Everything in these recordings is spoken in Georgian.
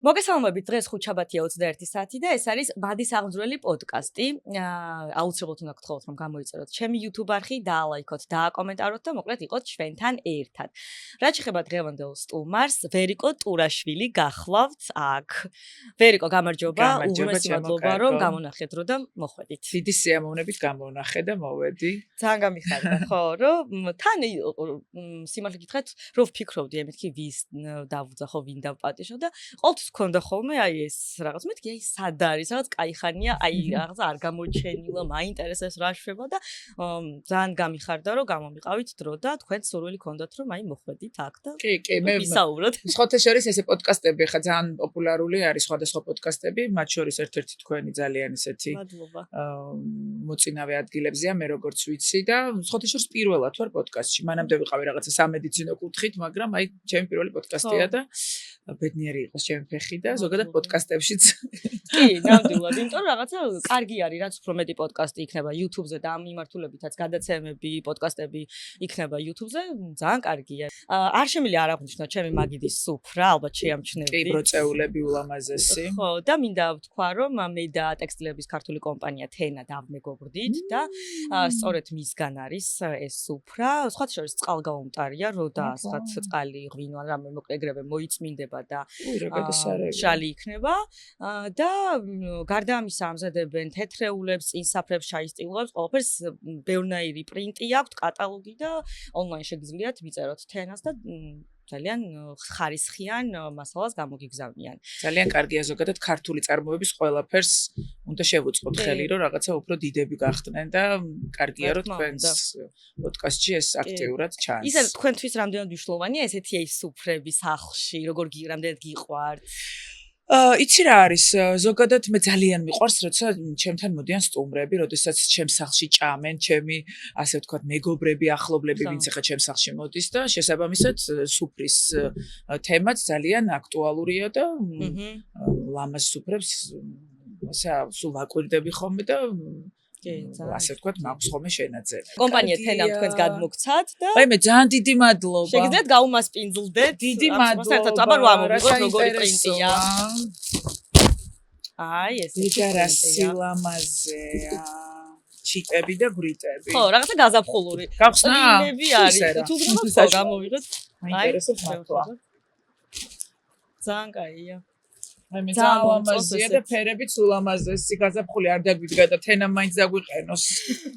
მოგესალმებით, დღეს ხუთშაბათია 21 საათი და ეს არის ბადის აღძვრელი პოდკასტი. აუცილებლად უნდა გთხოვოთ, რომ გამოიწეროთ ჩემი YouTube არხი, დაალაიქოთ, დააკომენტაროთ და მოკლედ იყოთ ჩვენთან ერთად. რაც შეეხება დღევანდელ სტუმარს, ვერიკო ტურაშვილი გახლავთ აქ. ვერიკო, გამარჯობა, უმეტეს მადლობა, რომ გამონახეთ დრო და მოხვედით. დიდი სიამოვნებით გამონახე და მოვედი. ძალიან გამიხარდა, ხო, რომ თან სიმართლე გითხრათ, რომ ვფიქრობდი, მეთქი ვის დავუძახო, ვინ დავპატიშო და ყოველთვის ქონდა ხოლმე აი ეს რაღაც მეთქი აი სად არის რაღაც კაი ხანია აი რაღაც არ გამოჩენილა მაინტერესებს რა შვება და ძალიან გამიხარდა რომ გამომიყავით დრო და თქვენ სურვილი ქონდათ რომ აი მოხვედით აქ და კი მე ვისაუბროთ სხვათა შორის ესე პოდკასტები ხა ძალიან პოპულარული არის სხვადასხვა პოდკასტები მათ შორის ერთ-ერთი თქვენი ძალიან ესეთი მოწინავე ადგილებზეა მე როგორც ვიცი და სხვათა შორის პირველად ვარ პოდკასტში მანამდე ვიყავი რაღაცა სამედიცინო კუთხით მაგრამ აი ჩემი პირველი პოდკასტია და ბედნიერი იყოს ჩემი ფეხი და ზოგადად პოდკასტებშიც კი ნამდვილად იმიტომ რომ რაღაცა კარგი არის რაც უფრო მეტი პოდკასტი იქნება YouTube-ზე და ამ მიმართულებითაც გადაცემები პოდკასტები იქნება YouTube-ზე ძალიან კარგია არ შემიძლია არ აღვნიშნო ჩემი მაგიდის სუფრა ალბათ შეამჩნევდი კი პროცეულები ულამაზესი ხო და მინდა ვთქვა რომ მე და ტექსტილების ქართული კომპანია თენა დავმეგობრდით და სწორედ მისგან არის ეს სუფრა სხვათა შორის წყალგაუმტარია რო დაასხათ წყალი ღვინო რამე მოკრეგრებე მოიწმინდება და შალი იქნება და გარდა ამისა ამზადებენ თეთრეულებს, წინსაფრებს, შაისწილოებს, ყველაფერს ბევრნაირი პრინტი აქვს, კატალოგი და ონლაინ შეგიძლიათ მიწეროთ თენას და ძალიან ხარისხიან მასალას გამოგიგზავნიან. ძალიან კარგია ზოგადად ქართული წარმოების ყველაფერს უნდა შევუწყოთ ხელი რომ რაღაცა უფრო დიდები გახდნენ და კარგია რომ თქვენს პოდკასტში ეს აქტიურად ჩანს. ისე თქვენთვის რამდენად მნიშვნელოვანია ესეთი ეს სუფრები სახლში, როგორ რამდენად გიყვართ? იცი რა არის ზოგადად მე ძალიან მიყვარს როცა ჩემთან მოდიან სტუმრები, როდესაც ჩემს სახლში ჭამენ, ჩემი ასე ვთქვათ მეგობრები, ახლობლები, ვინც ახლა ჩემს სახლში მოდის და შესაბამისად სუფრის თემაც ძალიან აქტუალურია და ლამაზ სუფრებს ასე სულ ვაკვირდები ხოლმე და ასე ვთქვათ მაქვს ხოლმე შენაძენი. კომპანია თენამ თქვენს გადმოგცათ და აი მე ძალიან დიდი მადლობა. შეგიძლიათ გაუმასპინძლდეთ. დიდი მადლობა. აბა რა მოგიგოთ როგორი პრინტია. აი ეს ეგარა სილამაზეა. ჩიპები და ბრიტები. ხო, რაღაცა გაზაფხულური. გახსნა? წინები არის. თუ გრაბავ გამოვიღოთ. მაინტერესებს მართლა. ძალიან კაია. მე ძალიან ლამაზია და ფერებიც ულამაზესი გაზაფხული არ დაგვიდგა და თენა მაინც დაგვიყენოს.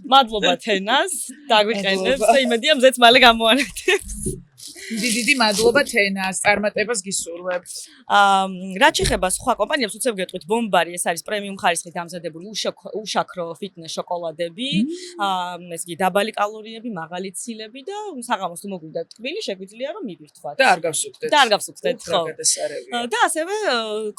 მადლობა თენას, დაგვიყენებს და იმედია მზეც მალე გამოანათებს. დიდი მადლობა თენას, წარმატებას გისურვებთ. რაც შეეხება სხვა კომპანიებს, უცებ გეტყვით ბომბარი, ეს არის პრემიუმ ხარისხით დამზადებული უშაქრო ფიტნეს შოკოლადები, ეს კი დაბალი კალორიები, მაღალი ცილები და საღამოს თუ მოგვიდა ტკბილი, შეგვიძლია რომ მივირთვათ. და არ გავსუქდეთ. და არ გავსუქდეთ, ხო. და ასევე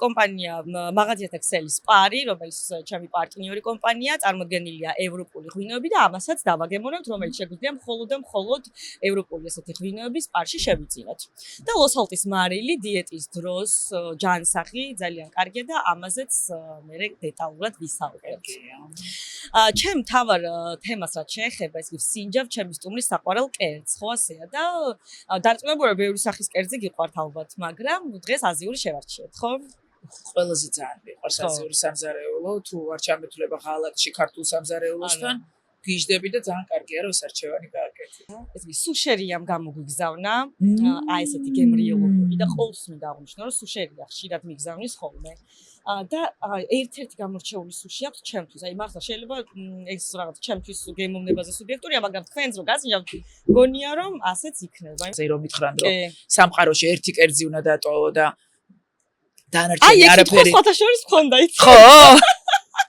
კომპანია მაღაზიათა ქსელის პარი, რომელიც ჩემი პარტნიორი კომპანია, წარმოდგენილია ევროპული ღვინოები და ამასაც დავაგემოვნებთ, რომელიც შეგვიძლია მხოლოდ და მხოლოდ ევროპული ესეთი ღვინოების პარში შევიძინოთ. და ლოსალტის მარილი დიეტის დროს ჯანსაღი ძალიან კარგია და ამაზეც მე დეტალურად ვისაუბრებთ. ჩემ თავარ თემას რაც შეეხება ეს სინჯავ ჩემი სტუმრის საყვარელ კერძს, ხო ასეა და დარწმუნებული ბევრი სახის კერძი გიყვართ ალბათ, მაგრამ დღეს აზიური შევარჩიეთ, ხო? ყველაზე ძალიან მიყვარს აზიური სამზარეულო, თუ არ ჩამეთვლება ღალატში ქართულ სამზარეულოსთან. გიждები და ძალიან კარგია რომ სარჩევანი გააკეთეთ. ეს სუშერიამ გამოგვიგზავნა, აი ესეთი გემრიელობები და ყოველთვის მინდა აღვნიშნო რომ სუშერია ხშირად მიგზავნის ხოლმე. და ერთ-ერთი გამორჩეული სუში აქვს ჩემთვის. აი მართლა შეიძლება ეს რაღაც ჩემთვის გემოვნებაზე სუბიექტურია, მაგრამ თქვენს რო გასინჯავთ, გონია რომ ასეც იქნება. აი რომ მითხრან რომ სამყაროში ერთი კერძი უნდა დატოვო და დანარჩენი არაფერი. აი ეს სხვათა შორის მქონდა იცი. ხო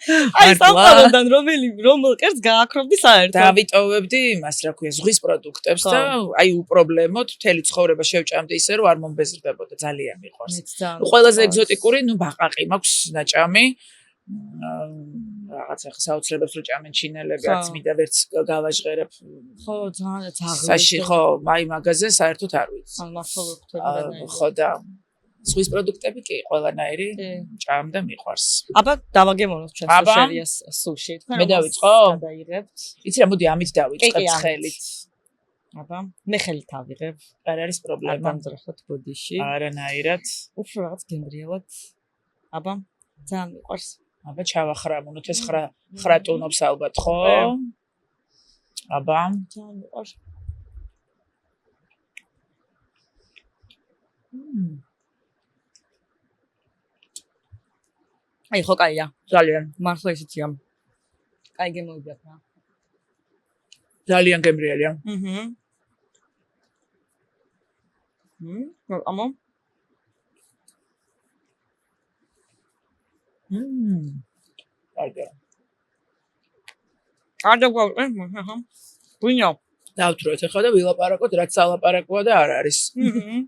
აი სამყაროდან რომელ კერძს გააქრობდი საერთოდ დავიტოვებდი იმას რა ქვია ზღვის პროდუქტებს და აი უპრობლემოდ მთელი ცხოვრება შევჭამდი ისე რომ არ მომბეზრდებოდა ძალიან მიყვარს ყველაზე ეგზოტიკური ბაყაყი მაქვს დაჭამი რაღაცა საოცრებებს რო ჭამენ ჩინელები არც მინდა ვერც გავაჟღერებ ხო ძალიან საში ხო აი მაგაზე საერთოდ არ ვიცი ხო და ზღვის პროდუქტები კი ყველანაირი ჭამ და მიყვარს. აბა დავაგემოვნოთ ჩვენ სუშერიას სუში. მე დავიწყო? გადაიღებთ. იცი რა მოდი ამით დავიწყებ ცხელით. აბა, მე ხელით ავიღებ. არ არის პრობლემა. დამძრახოთ ბოდიში. არანაირად. უფრო რაღაც გემრიელად. აბა, ძალიან მიყვარს. აბა ჩავახრამუნოთ ეს ხრატუნობს ალბათ, ხო? აბა, ძალიან მიყვარს. აი ხო კაია. ძალიან. მართლა ისეთია. კაი გემოვიდათ რა. ძალიან გემრიელია. ამო. აიგე. არდა გვაქვს, აჰა. ვინო? დავთვროთ ახლა და ვილაპარაკოთ, რაც ალაპარაკოა და არ არის.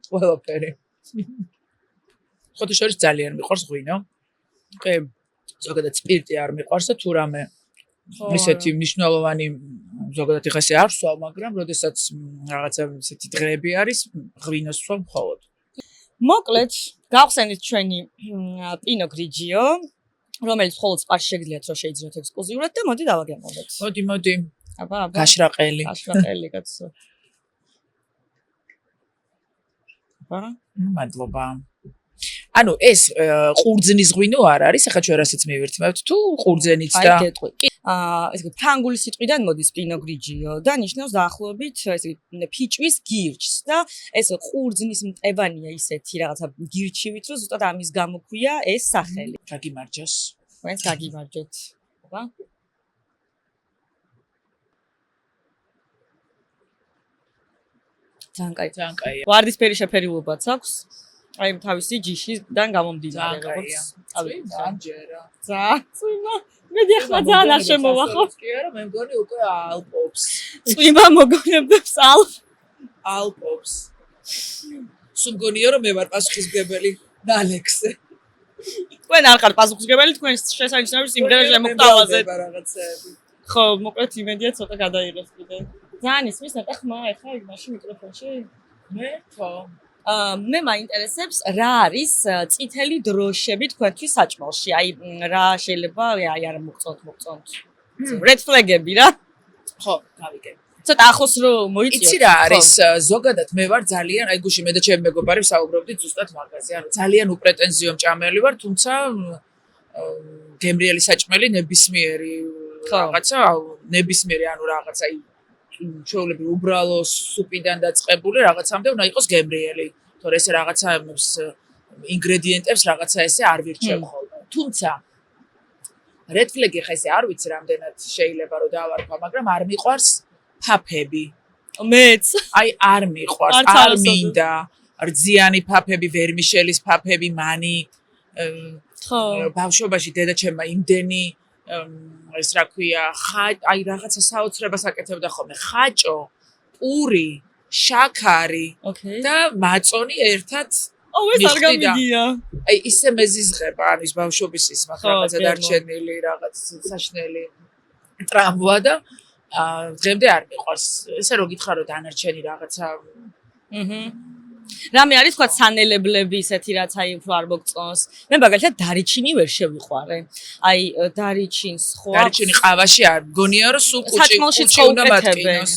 ყველაფერი. ხოთი შორის ძალიან მიყვარს ღვინო. კი. ზოგადად სპირტი არ მიყვარს და თუ რამე ესეთი მნიშვნელოვანი ზოგადად ეხა ესე არ ვსვავ, მაგრამ როდესაც რაღაცა ესეთი დღეები არის, ღვინოს ვსვავ მხოლოდ. მოკლედ, გავხსენით ჩვენი პინო გრიჯიო, რომელიც მხოლოდ სპარში შეგიძლიათ რომ შეიძინოთ ექსკლუზიურად და მოდი დავაგემოვნოთ. მოდი. აბა. გაშრაყელი. კაცო. აბა. მადლობა. ანუ ეს ყურძნის ღვინო არ არის, ახლა ჩვენ რასაც მივირთმევთ თუ ყურძენიც და აი გეტყვი. ესე ფრანგული სიტყვიდან მოდის პინო გრიჯიო და ნიშნავს დაახლოებით ესე ფიჭვის გირჩს და ეს ყურძნის მტებანია ისეთი რაღაცა გირჩივით, რომ ზუსტად ამის გამო ქვია ეს სახელი. გაგიმარჯოს. თქვენს გაგიმარჯოთ. აბა. ძალიან კაი. ვარდისფერი შეფერილობაც აქვს. აი თავისი ჯიშიდან გამომდინარე როგორც ამჯერა. წვიმა. მედი ახლა ძალიან არ შემოვახო. კი არა, მე მგონი უკვე ალპობს. წვიმა მოგონებებს ალპობს. სულ მგონია რომ მე ვარ პასუხისმგებელი ნალექსზე. თქვენ არ ხართ პასუხისმგებელი, თქვენ შესანიშნავი სიმღერა შემოგთავაზეთ. რაღაცეები. ხო, მოკლედ იმედია ცოტა გადაიღეს კიდე. ძალიან ისმის ნეტა ხმა ეხა იმაში მიკროფონში. მე ხო. მე მაინტერესებს რა არის წითელი დროშები თქვენთვის საჭმელში. აი რა შეიძლება აი არ მოგწონთ. Red flag-ები რა. ხო, გავიგე. ცოტა ახლოს რომ მოიწიოთ. იცი რა არის ზოგადად მე ვარ ძალიან აი გუში მე და ჩემი მეგობარი ვსაუბრობდით ზუსტად მაგაზე. ანუ ძალიან უპრეტენზიო მჭამელი ვარ, თუმცა გემრიელი საჭმელი ნებისმიერი რაღაცა ნებისმიერი ანუ რაღაცა ჩვეულებრივ უბრალო სუპიდან დაწყებული რაღაცამდე უნდა იყოს გემრიელი. თორე ესე რაღაცაებს ინგრედიენტებს რაღაცა ესე არ ვირჩევ ხოლმე. თუმცა red flag-ი ხა ესე არ ვიცი რამდენად შეიძლება რომ დავარქვა, მაგრამ არ მიყვარს ფაფები. მეც. აი არ მიყვარს, არ მინდა. რძიანი ფაფები, ვერმიშელის ფაფები, მანი. ხო. ბავშვობაში დედაჩემმა იმდენი ეს რა ქვია, აი რაღაცა საოცრებას აკეთებდა ხოლმე. ხაჭო, პური, შაქარი და მაწონი ერთად ეს არ გამიგია. აი ისე მეზიზღება არის ბავშვობის ის რაღაცა დარჩენილი, რაღაც საშნელი ტრამვა და დღემდე არ მიყვარს. ესე რომ გითხრა რომ დანარჩენი რაღაცა რამე არის თქვა სანელებლები ისეთი რაც აი უფრო არ მოგწონს. მე მაგალითად დარიჩინი ვერ შევიყვარე. აი დარიჩინს ხო დარიჩინი ყავაში არ მგონია რომ სულ კუჭი უნდა მატკინოს.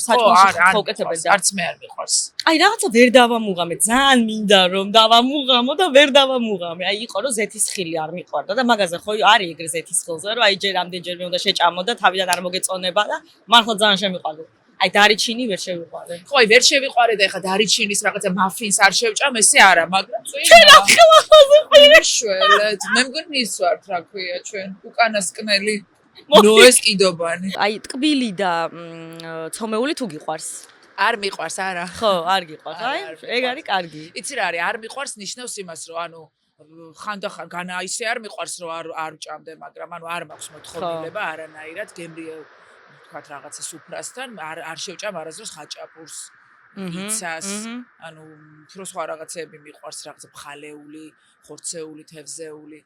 არც მე არ მიყვარს. აი რაღაცა ვერ დავამუღამე, ძალიან მინდა რომ დავამუღამო და ვერ დავამუღამე. აი იყო რომ ზეთისხილი არ მიყვარდა და მაგაზე ხო არის ეგრე ზეთისხილზე რომ აი ჯერ ამდენჯერმე უნდა შეჭამო და თავიდან არ მოგეწონება და მართლა ძალიან შემიყვარდა. აი დარიჩინი ვერ შევიყვარე. ხო, აი ვერ შევიყვარე და ეხა დარიჩინის რაღაცა მაფინს არ შევჭამ, ესე არა, მაგრამ ჩვენ ახალახაზე ყვირშველეთ. მე მგონი ის ვართ, რა ქვია, ჩვენ უკანასკნელი ნოეს კიდობანი. აი ტკბილი და ცომეული თუ გიყვარს? არ მიყვარს, არა. ხო, არ გიყვარს. აი, ეგ არის კარგი. იცი რა არის, არ მიყვარს ნიშნავს იმას, რომ ანუ ხანდახან განა ისე არ მიყვარს, რომ არ ვჭამდე, მაგრამ ანუ არ მაქვს მოთხოვნილება არანაირად გემრიელ თქვათ რაღაცა სუფრასთან არ შევჭამ არასდროს ხაჭაპურს, პიცას, ანუ უფრო სხვა რაღაცები მიყვარს, რაღაცა ფხალეული, ხორცეული, თევზეული.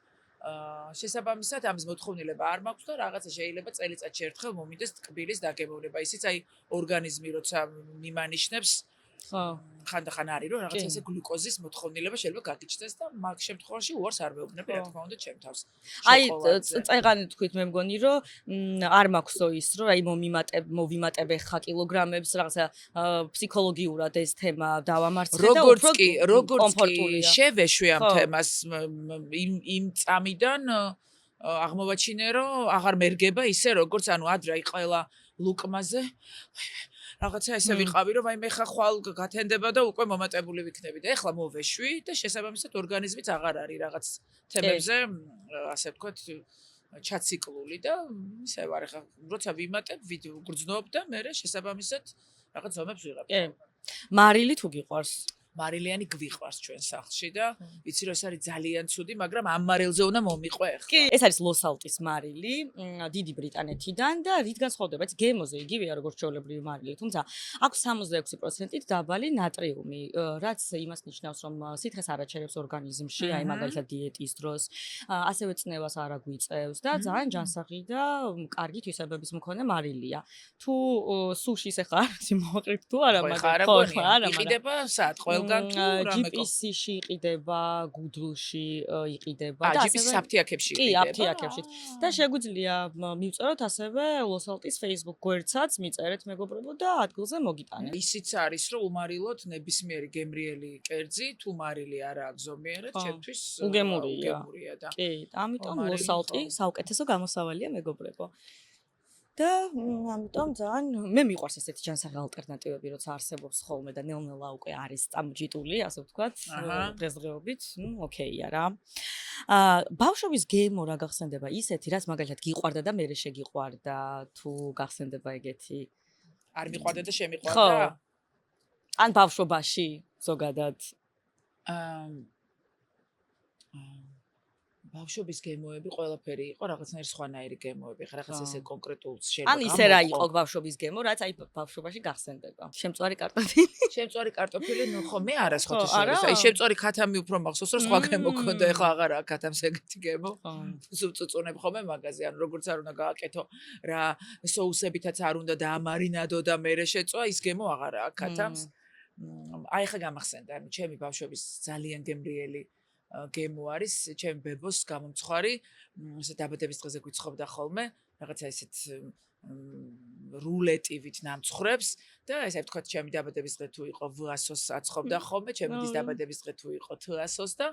შესაბამისად ამის მოთხოვნილება არ მაქვს და რაღაცა შეიძლება წელიწადში ერთხელ მომინდეს ტკბილის დაგემოვნება. ისიც აი ორგანიზმი როცა მიმანიშნებს ხო. ხანდახან არის რომ რაღაცა ესე გლუკოზის მოთხოვნილება შეიძლება გაგიჩნდეს და მაგ შემთხვევაში უარს არ ვეუბნები რა თქმა უნდა ჩემ თავს. აი წეღანი თქვით მე მგონი რომ არ მაქვსო ის რომ აი მოვიმატებ ხა კილოგრამებს რაღაცა ფსიქოლოგიურად ეს თემა დავამარცხე და როგორც კი შევეშვი ამ თემას იმ წამიდან აღმოვაჩინე რომ აღარ მერგება ისე როგორც ანუ ადრე აი ყველა ლუკმაზე რაღაცა ესე ვიყავი რომ აი მე ხა ხვალ გათენდება და უკვე მომატებული ვიქნები და ეხლა მოვეშვი და შესაბამისად ორგანიზმიც აღარ არის რაღაც თემებზე ასე ვთქვათ ჩაციკლული და ისე ვარ ეხლა როცა ვიმატებ ვიგრძნობ და მე შესაბამისად რაღაც ზომებს ვიღებ. მარილი თუ გიყვარს? მარილიანი გვიყვარს ჩვენ სახლში და ვიცი რომ ეს არის ძალიან ცუდი, მაგრამ ამ მარილზე უნდა მომიყვე ახლა. კი, ეს არის ლოს-ალტის მარილი, დიდი ბრიტანეთიდან და რით განსხვავდება? ეს გემოზე იგივეა როგორც ჩვეულებრივი მარილი, თუმცა აქვს 66%-ით დაბალი ნატრიუმი, რაც იმას ნიშნავს, რომ სითხეს არ აჩერებს ორგანიზმში, აი მაგალითად დიეტის დროს, ასევე წნევას არ აგვიწევს და ძალიან ჯანსაღი და კარგი თვისებების მქონე მარილია. თუ სუშის ახლა არის მოყრით თუ არა, მაგრამ არა, იყიდება სად GPS-ში იყიდება, გუდლში იყიდება და GPS აფთიაქებში იყიდება. კი, აფთიაქებში. და შეგვიძლია მივწეროთ ასევე ლოს-ალტის Facebook გვერდსაც, მიწერეთ მეგობრებო და ადგილზე მოგიტანეთ. ისიც არის რომ უმარილოთ ნებისმიერი გემრიელი კერძი, თუ მარილი არა აქვს ზომიერად, ჩემთვის უგემურია და კი, ამიტომ ლოს-ალტი საუკეთესო გამოსავალია მეგობრებო. და ამიტომ ძალიან მე მიყვარს ესეთი ჯანსაღი ალტერნატივები, როცა არსებობს ხოლმე და ნელ-ნელა უკვე არის წამჯიტული, ასე ვთქვათ, დღესდღეობით, ოკეია რა. ბავშვობის გემო რა გახსენდება ისეთი, რაც მაგალითად გიყვარდა და მე შეგიყვარდა, თუ გახსენდება ეგეთი? არ მიყვარდა და შემიყვარდა? ან ბავშვობაში ზოგადად? ბავშვობის გემოები ყველაფერი იყო რაღაცნაირი სხვანაირი გემოები, ხა რაღაც ესე კონკრეტულ შეიძლება. ან ისე რა იყო ბავშვობის გემო, რაც აი ბავშვობაში გახსენდება. შემწვარი კარტოფილი. შემწვარი კარტოფილი, ნუ ხო მე არა სხვათაშორის. აი შემწვარი ქათამი უფრო მახსოვს, რომ სხვა გემო ქონდა, ეხლა აღარა ქათამს ეგეთი გემო. სუწუწუნებ ხოლმე მაგაზე, ანუ როგორც არ უნდა გააკეთო რა соуსებითაც არ უნდა დაამარინადო და მერე შეწვა, ის გემო აღარაა ქათამს. აი ხა გამახსენდა, ანუ ჩემი ბავშვობის ძალიან გემრიელი გემო არის ჩემ ბებოს გამომცხვარი, ესე დაბადების დღეზე გვიცხობდა ხოლმე, რაღაცა ესეთ რულეტივით ნამცხრებს და ესე ვთქვათ, ჩემი დაბადების დღე თუ იყო V100-ს აცხობდა ხოლმე, ჩემი დის დაბადების დღე თუ იყო T100-ს და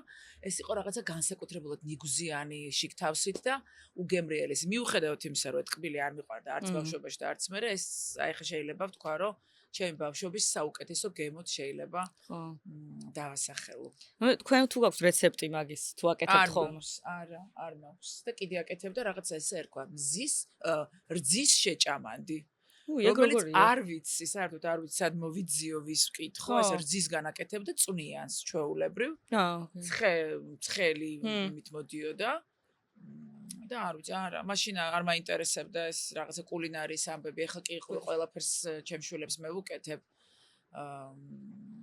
ეს იყო რაღაცა განსაკუთრებულად ნიგუზიანი შიგთავსით და უგემრიელი. მიუხედავად იმისა, რომ ეთკბილი არ მიყვარდა არც ბავშვობაში და არც მერე, ეს აი ხა შეიძლება ვთქვა, რომ ჩემი ბავშვობის საუკეთესო გემოთ შეიძლება დავასახელო. თქვენ თუ გაქვს რეცეპტი მაგის, თუ აკეთებთ ხოლმე? არ მაქვს. და კიდე აკეთებ და რაღაცა ესე ერქვა, რძის შეჭამანდი. რომელიც არ ვიცი, საერთოდ არ ვიცი, სად მოვიძიო, ვის ვკითხო, ეს რძისგან აკეთებ და წვნიანს ჩვეულებრივ. ცხელი იმით მოდიოდა. და არ ვიცი, არა, მაშინ არ მაინტერესებდა ეს რაღაცა კულინარიის ამბები. ეხლა კი ყველაფერს ჩემს შვილებს მე ვუკეთებ.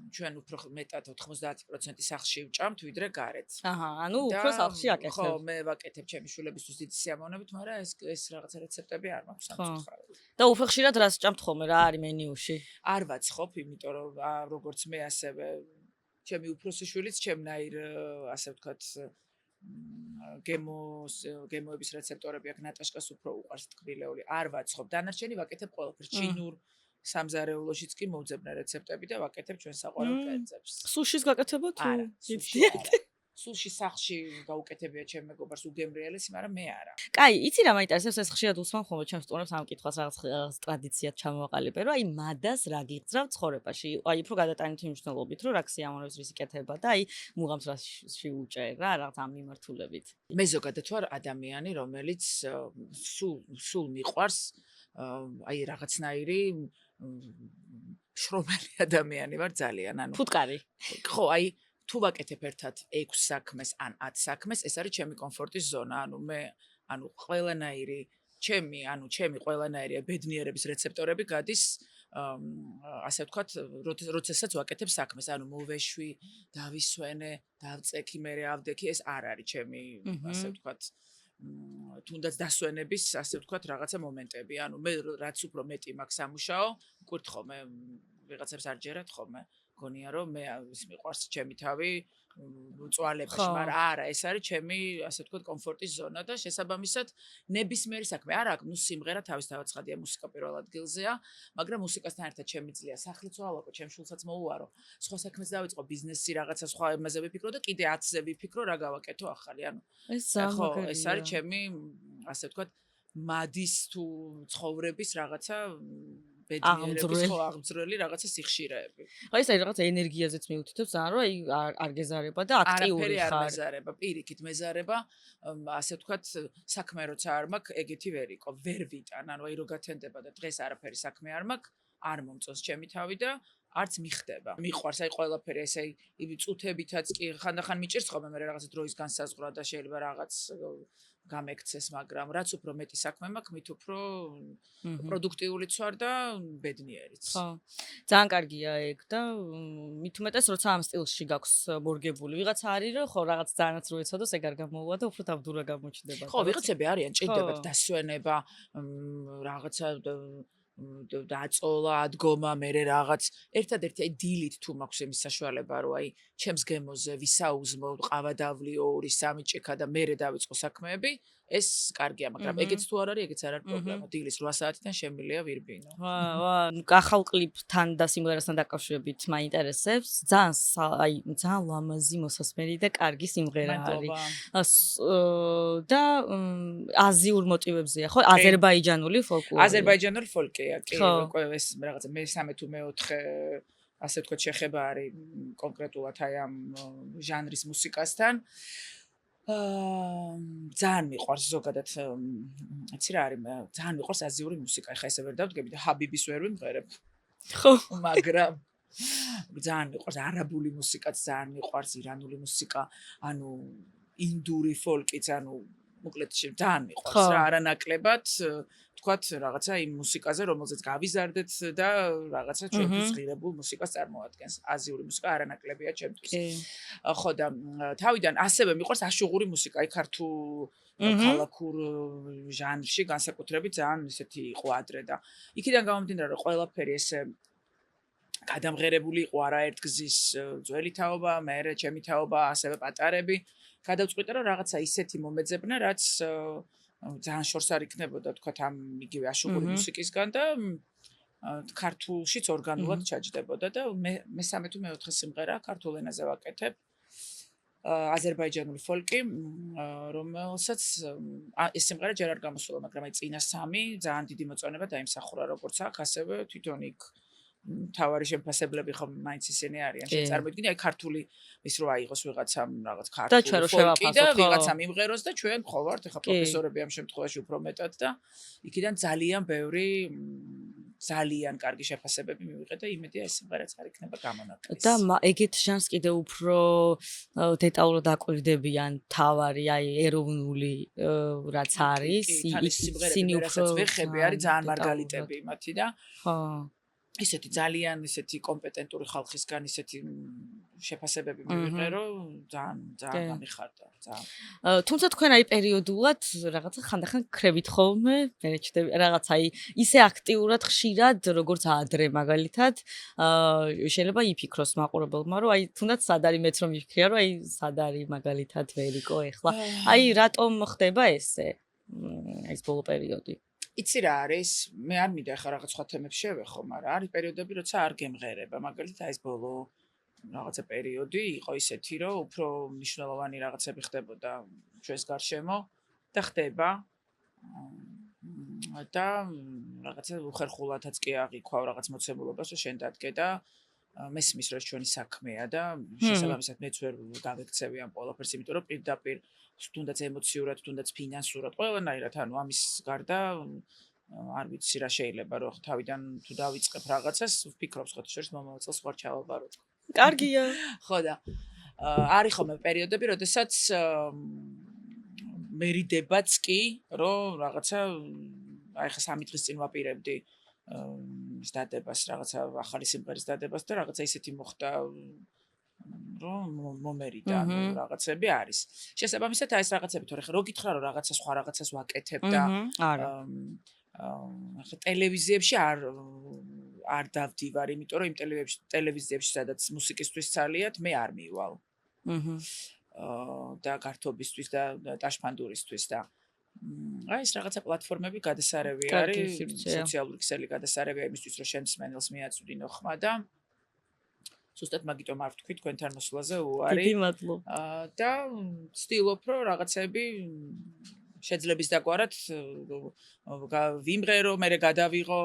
ჩვენ უფრო მეტად 90% სახლში ვჭამთ, ვიდრე გარეთ. ანუ უფრო სახლში აკეთებ. ხო, მე ვაკეთებ ჩემი შვილებისთვის დიდი სიამოვნებით, მაგრამ ეს რაღაცა რეცეპტები არ მაქვს სამწუხაროდ. და უფრო ხშირად რას ჭამთ ხოლმე, რა არის მენიუში? არ ვაცხობ, იმიტომ რომ როგორც მე ასევე ჩემი უფროსი შვილიც ჩემნაირ ასე ვთქვათ გემოების რეცეპტორები აქვს, ნატაშკას უფრო უყვარს ტკბილეული. არ ვაცხობ, დანარჩენი ვაკეთებ ყველაფერს. ჩინურ სამზარეულოშიც კი მოვძებნე რეცეპტები და ვაკეთებ ჩვენ საყვარელ კერძებს. სუშის გაკეთება თუ იცით? სუში სახლში გაუკეთებია ჩემ მეგობარს უგემრიელესი, მაგრამ მე არა. კაი, იცი რა მაინტერესებს, ეს ხშირად უსმენ ხოლმე ჩემს სტუმრებს ამ კითხვას რაღაც ტრადიციად ჩამოვაყალიბე, რომ აი მადას რა გიგზავ ცხოვრებაში. აი უფრო გადატანითი მნიშვნელობით, რომ რა სიამოვნებს რის იკეთება და აი მუღამს რაში უჭერ რა რაღაც ამ მიმართულებით. მე ზოგადად ვარ ადამიანი, რომელიც სულ მიყვარს აი რაღაცნაირი შრომელი ადამიანი ვარ ძალიან, ანუ ფუტკარი. ხო, აი თუ ვაკეთებ ერთად 6 საქმეს ან 10 საქმეს, ეს არის ჩემი კომფორტის ზონა. ანუ ყველანაირი ჩემი ყველანაირი ბედნიერების რეცეპტორები გადის ასე ვთქვათ, როდესაც ვაკეთებ საქმეს, ანუ მოვეშვი, დავისვენე, დავწექი, მერე ავდექი, ეს არ არის ჩემი ასე ვთქვათ თუნდაც დასვენების, ასე ვთქვათ, რაღაცა მომენტები. ანუ მე რაც უფრო მეტი მაქვს სამუშაო, ვკვირთ ხოლმე ვიღაცებს არ ჯერათ ხოლმე. გონია რომ მე ის მიყვარს ჩემი თავი უწვალებაში, მაგრამ არა, ეს არის ჩემი, ასე ვთქვათ, კომფორტის ზონა და შესაბამისად ნებისმიერი საქმე. არა, ნუ სიმღერა თავისთავად ცხადია, მუსიკა პირველ ადგილზეა, მაგრამ მუსიკასთან ერთად შემიძლია სახლიც ვალავო, ჩემ შულსაც მოუარო, სხვა საქმეს დავიწყო, ბიზნესი, რაღაცა სხვა ემაზე ვიფიქრო და კიდე 10-ზე ვიფიქრო, რა გავაკეთო ახალი. ანუ ეს არის ჩემი, ასე ვთქვათ, მადის თუ ცხოვრების რაღაცა ბედნიერების აღძრელი რაღაცა სიხშირეები. აი ეს რაღაცა ენერგიაზეც მიუთითებს ძალიან რომ აი არ გეზარება და აქტიური ხარ. არაფერი არ მეზარება, პირიქით მეზარება, ასე ვთქვათ, საქმე როცა არ მაქვს, ეგეთი ვერ იყო, ვერ ვიტან, ანუ აი რო გათენდება და დღეს არაფერი საქმე არ მაქვს, არ მომწონს ჩემი თავი და არც მიხდება. მიყვარს აი ყველაფერი ესე წუთებითაც კი ხანდახან მიჭირს ხოლმე მე რაღაც დროის განსაზღვრა და შეიძლება რაღაც გამექცეს, მაგრამ რაც უფრო მეტი საქმე მაქვს, მით უფრო პროდუქტიულიც ვარ და ბედნიერიც. ხო. ძალიან კარგია ეგ და მით უმეტეს როცა ამ სტილში გაქვს მორგებული. ვიღაც არის რომ ხო რაღაც ძალიანაც რო ეცადოს ეგ არ გამოუვა და უფრო თავდურა გამოჩნდება. ხო, ვიღაცები არიან, ჭირდებათ დასვენება, რაღაცა დაწოლა, ადგომა, მე რაღაც ერთადერთი აი დილით თუ მაქვს იმის საშუალება, რომ აი ჩემს გემოზე ვისაუზმო, ყავა დავლიო 2-3 ჭიქა და მე დავიწყო საქმეები, ეს კარგია, მაგრამ ეგეც თუ არ არის, ეგეც არ არის პრობლემა. დილის 8 საათიდან შემიძლია ვირბინო. ახალ კლიპთან და სიმღერასთან დაკავშირებით მაინტერესებს. ძალიან ლამაზი, მოსასმენი და კარგი სიმღერა არის. და აზიურ მოტივებზეა, ხო? აზერბაიჯანული ფოლკლორი. აზერბაიჯანული ფოლკია, კი, ეს რაღაცა მე-3 თუ მე-4 ასე ვთქვათ შეხება არის კონკრეტულად აი ამ ჟანრის მუსიკასთან. ძალიან მიყვარს ზოგადად, იცი რა არის, ძალიან მიყვარს აზიური მუსიკა. ეხლა ესე ვერ დავდგები და ჰაბიბის ვერ ვიმღერებ. ხო, მაგრამ ძალიან მიყვარს არაბული მუსიკაც, ძალიან მიყვარს ირანული მუსიკა, ანუ ინდური ფოლკიც, ანუ მოკლედ ძალიან მიყვარს რა, არანაკლებად ვთქვათ რაღაცა იმ მუსიკაზე, რომელზეც გავიზარდეთ და რაღაცა ჩვენთვის ღირებულ მუსიკას წარმოადგენს. აზიური მუსიკა არანაკლებია ჩემთვის. ხო და თავიდან ასევე მიყვარს აშუღური მუსიკა, აი ქართულ ქალაქურ ჟანრში განსაკუთრებით ძალიან ისეთი იყო ადრე და იქიდან გამომდინარე რომ ყველაფერი ესე გადამღერებული იყო არაერთგზის ძველი თაობა, მე ჩემი თაობა, ასევე პატარები. გადავწყვიტე რომ რაღაცა ისეთი მომეძებნა, რაც ძალიან შორს არ იქნებოდა თქვათ ამ იგივე აშუღური მუსიკისგან და ქართულშიც ორგანულად ჩაჯდებოდა და მე-3 თუ მე-4 სიმღერა ქართულ ენაზე ვაკეთებ. აზერბაიჯანული ფოლკი, რომელსაც ეს სიმღერა ჯერ არ გამოსულა, მაგრამ აი წინა 3 ძალიან დიდი მოწონება დაიმსახურა როგორც აქ, ასევე თვითონ იქ თავარი შემფასებლები ხომ მაინც ისინი არიან. წარმოიდგინე აი ქართული ის რო აიღოს ვიღაცამ რაღაც ქართული ფოლკი და ვიღაცამ იმღეროს და ჩვენ ხო ვართ ახლა პროფესორები ამ შემთხვევაში უფრო მეტად და იქიდან ძალიან ბევრი ძალიან კარგი შეფასებები მივიღე და იმედია ეს სიმღერაც არ იქნება გამონაკლისი. და ეგეთ ჟანრს კიდე უფრო დეტალურად აკვირდებიან თავარი აი ეროვნული რაც არის ის სიმღერები რასაც ვეხები არის ძალიან მარგალიტები მათი და ხო ისეთი ძალიან ისეთი კომპეტენტური ხალხისგან ისეთი შეფასებები მივიღე, რომ ძალიან გამიხარდა, ძალიან. თუმცა თქვენ აი პერიოდულად რაღაცა ხანდახან ხრებით ხოლმე, მე ჩდები რაღაცა აი ისე აქტიურად ხშირად, როგორც ადრე მაგალითად, შეიძლება იფიქროს მაყურებელმა, რომ აი თუნდაც სად არის მეც რომ მიფიქრია, რომ აი სად არის მაგალითად ვერიკო ეხლა. აი რატომ ხდება ესე? ეს ბოლო პერიოდი. იცი რა არის, მე არ მინდა ახლა რაღაც სხვა თემებს შევეხო, მაგრამ არის პერიოდები, როცა არ გემღერება, მაგალითად აი ეს ბოლო რაღაცა პერიოდი იყო ისეთი, რომ უფრო მნიშვნელოვანი რაღაცები ხდებოდა ჩვენს გარშემო და ხდება და რაღაცა უხერხულადაც კი აღიქვა რაღაც მოცემულობას, რომ შენ დადგე და მესმის რომ ჩვენი საქმეა და შესაბამისად მეც ვერ გავექცევი ამ ყველაფერს, იმიტომ რომ პირდაპირ თუნდაც ემოციურად, თუნდაც ფინანსურად, ყველანაირად, ანუ ამის გარდა არ ვიცი რა შეიძლება რომ თავიდან თუ დავიწყებ რაღაცას, ვფიქრობ სხვათა შორის მომავალ წელს ვარ ჩავაბარო. კარგია. ხო და არის ხოლმე პერიოდები, როდესაც მერიდებაც კი, რომ რაღაცა აი ხა 3 დღის წინ ვაპირებდი ის დადებას, რაღაცა ახალი სიმღერის დადებას და რაღაცა ისეთი მოხდა რომ მომერიდა, რაღაცები არის. შესაბამისად აი ეს რაღაცები თორე ხო გითხრა რომ რაღაცა სხვა რაღაცას ვაკეთებ და ახლა ტელევიზიებში არ დავდივარ, იმიტომ რომ იმ ტელევიზიებში სადაც მუსიკისთვის ძალიათ, მე არ მივალ. და გართობისთვის და ტაშფანდურისთვის და აი ეს რაღაცა პლატფორმები გადასარევი არის, სოციალური ქსელი გადასარევია იმისთვის, რომ შენ მსმენელს მიაწვდინო ხმა და ზუსტად მაგიტომ არ ვთქვი თქვენთან მოსვლაზე უარი. დიდი მადლობა. და ვცდილობ, რომ რაღაცები შეძლების დაგვარად ვიმღერო, მე გადავიღო,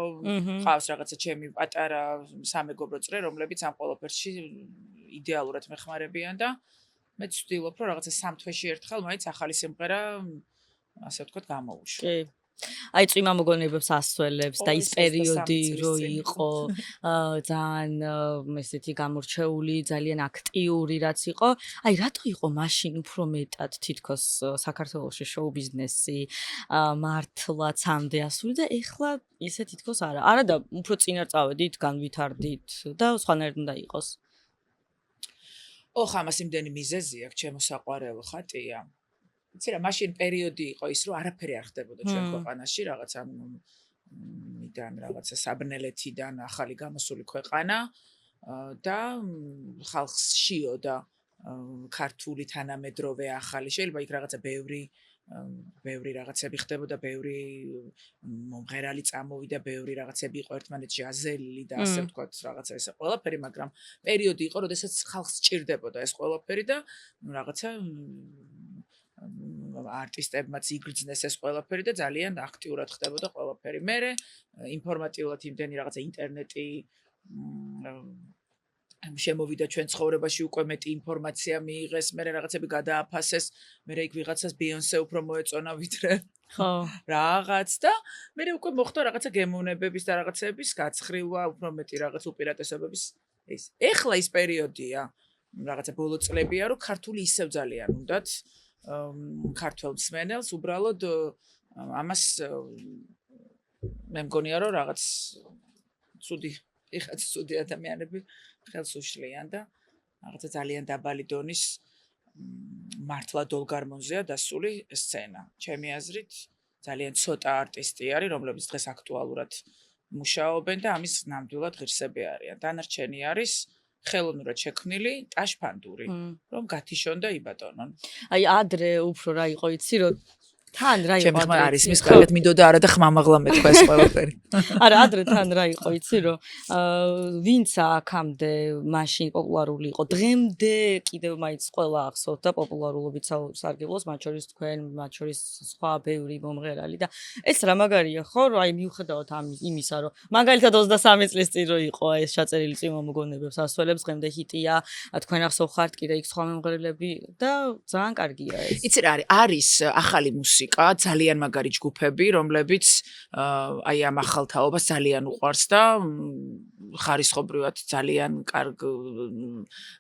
ყავს რაღაცა ჩემი პატარა სამეგობრო წრე, რომლებიც ამ ყველაფერში იდეალურად მეხმარებიან და მე ვცდილობ, რომ რაღაცა 3 თვეში ერთხელ მაინც ახალი სიმღერა ასე ვთქვათ გამოვუშვა. კი. აი წვიმა მოგონებებს ასწველებს და ის პერიოდი რო იყო ძალიან ესეთი გამორჩეული, ძალიან აქტიური რაც იყო. აი რატო იყო მაშინ უფრო მეტად თითქოს საქართველოში შოუ ბიზნესი მართლაც ამდე ასული და ეხლა ისე თითქოს არა. არა და უფრო წინარ წავედით, განვითარდით და სხვანაირად უნდა იყოს. ოხ ამას იმდენი მიზეზი აქვს, ჩემო საყვარელო ხატია. იცი რა, მაშინ პერიოდი იყო ის, რომ არაფერი არ ხდებოდა ჩვენ ქვეყანაში, რაღაცა მიდან რაღაცა საბნელეთიდან ახალი გამოსული ქვეყანა და ხალხს შიოდა ქართული თანამედროვე ახალი. შეიძლება იქ რაღაცა ბევრი რაღაცები ხდებოდა, ბევრი მომღერალი წამოვიდა, ბევრი რაღაცები იყო ერთმანეთში აზელილი და ასე ვთქვათ, რაღაცა ესე ყველაფერი, მაგრამ პერიოდი იყო, როდესაც ხალხს სჭირდებოდა ეს ყველაფერი და რაღაცა არტისტებმაც იგრძნეს ეს ყველაფერი და ძალიან აქტიურად ხდებოდა ყველაფერი. მერე ინფორმატიულად იმდენი რაღაცა ინტერნეტი შემოვიდა ჩვენ ცხოვრებაში, უკვე მეტი ინფორმაცია მიიღეს, მერე რაღაცები გადააფასეს, მერე იქ ვიღაცას Beyoncé უფრო მოეწონა ვიდრე რაღაც და მერე უკვე მოხდა რაღაცა გემოვნებების და რაღაცების გაცხრილვა, უფრო მეტი რაღაც უპირატესობების ის. ეხლა ის პერიოდია, რაღაცა ბოლო წლებია, რომ ქართული ისევ ძალიან უნდათ ქართველ მსმენელს უბრალოდ ამას მე მგონია რომ რაღაც ცუდი ადამიანები ხელს უშლიან და რაღაცა ძალიან დაბალი დონის მართლა დოლგარმონზეა დასული სცენა. ჩემი აზრით ძალიან ცოტა არტისტი არის, რომლებიც დღეს აქტუალურად მუშაობენ და ამის ნამდვილად ღირსები არიან. დანარჩენი არის ხელოვნურად შექმნილი ტაშფანდური, რომ გათიშონ და იბატონონ. აი ადრე უფრო რა იყო იცი რომ თან რა იყო ჩემი ხმა არის მის კარგად მინდოდა არა და ხმამაღლა მეთქვა ეს ყველაფერი. არა ადრე თან რა იყო იცი რომ ვინც აქამდე მაშინ პოპულარული იყო დღემდე კიდევ მაინც ყველა ახსოვთ და პოპულარულობით სარგებლობს მათ შორის თქვენ მათ შორის სხვა ბევრი მომღერალი და ეს რა მაგარია ხო რომ აი მიუხედავად იმისა რომ მაგალითად 23 წლის წინ რო იყო ეს ჩაწერილი წვიმა მოგონებებს ასველებს დღემდე ჰიტია თქვენ ახსოვ ხართ კიდე იქ სხვა მომღერლები და ძალიან კარგია ეს. იცი რა არის ახალი მუსიკა, ძალიან მაგარი ჯგუფები, რომლებიც აი ამ ახალ თაობას ძალიან უყვარს და ხარისხობრივად ძალიან კარგ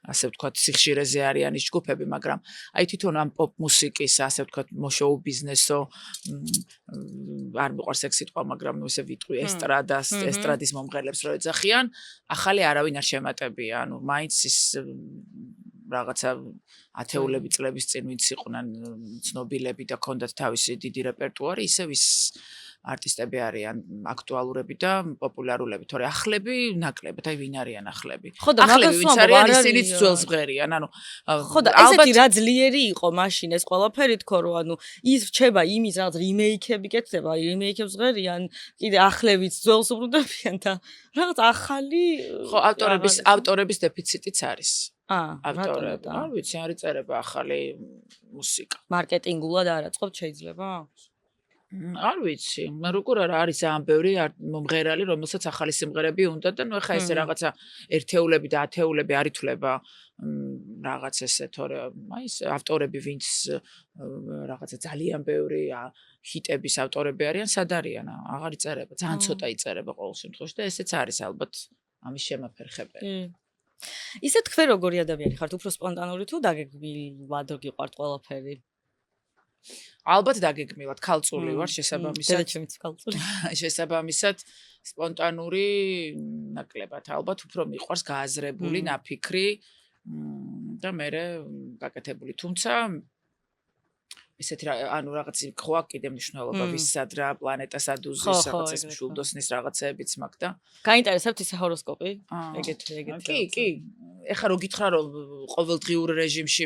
ასე ვთქვათ სიხშირეზე არიან ის ჯგუფები, მაგრამ აი თვითონ ამ პოპ მუსიკის ასე ვთქვათ შოუ ბიზნესო არ მიყვარს ეს სიტყვა, მაგრამ ნუ ესე ვიტყვი ესტრადის მომღერლებს რო ეძახიან, ახალი არავინ არ შემატებია, ანუ მაინც ის რაღაცა ათეულები წლების წინ ვინც იყვნენ ცნობილები და ქონდათ თავისი დიდი რეპერტუარი, ისევ ის არტისტები არიან აქტუალურები და პოპულარულები, თორე ახლები ნაკლებად, აი ვინ არიან ახლები. ახლები ვინც არიან, ისინიც ძველს ღერიან, ანუ ხო და ესეთი რა ძლიერი იყო მაშინ ეს ყველაფერი თქო რომ ანუ ის რჩება იმის რაღაც რიმეიქები კეთდება, რიმეიქებს ღერიან, კიდე ახლებიც ძველს უბრუნდებიან და რაღაც ახალი ხო ავტორების დეფიციტიც არის. ავტორები, არ ვიცი, არ იწერება ახალი მუსიკა. მარკეტინგულად არ აწყობთ შეიძლება? არ ვიცი, როგორ არის ძალიან ბევრი მომღერალი, რომელსაც ახალი სიმღერები უნდა და ნუ ეხა ესე რაღაცა ერთეულები და ათეულები არ ითვლება რაღაც ესე, თორე აი ეს ავტორები, ვინც რაღაცა ძალიან ბევრი ჰიტების ავტორები არიან, სად არიან? აღარ იწერება, ძალიან ცოტა იწერება ყოველ შემთხვევაში და ესეც არის ალბათ ამის შემაფერხებელი. ისე თქვენ როგორი ადამიანი ხართ, უფრო სპონტანური თუ დაგეგმილად გიყვართ ყველაფერი? ალბათ დაგეგმილად, ქალწული ვარ შესაბამისად. ჩემიც ქალწული. შესაბამისად სპონტანური ნაკლებად, ალბათ უფრო მიყვარს გააზრებული, ნაფიქრი და მერე გაკეთებული. თუმცა ესეთი ანუ რაღაც ხო აქვს კიდე მნიშვნელობა ვისად რა პლანეტას ადუზის რაღაცას მშულდოსნის რაღაცეებიც მაქვს და გაინტერესებთ ისე ჰოროსკოპი? ეგეთი. კი. ეხლა რო გითხრა რომ ყოველდღიურ რეჟიმში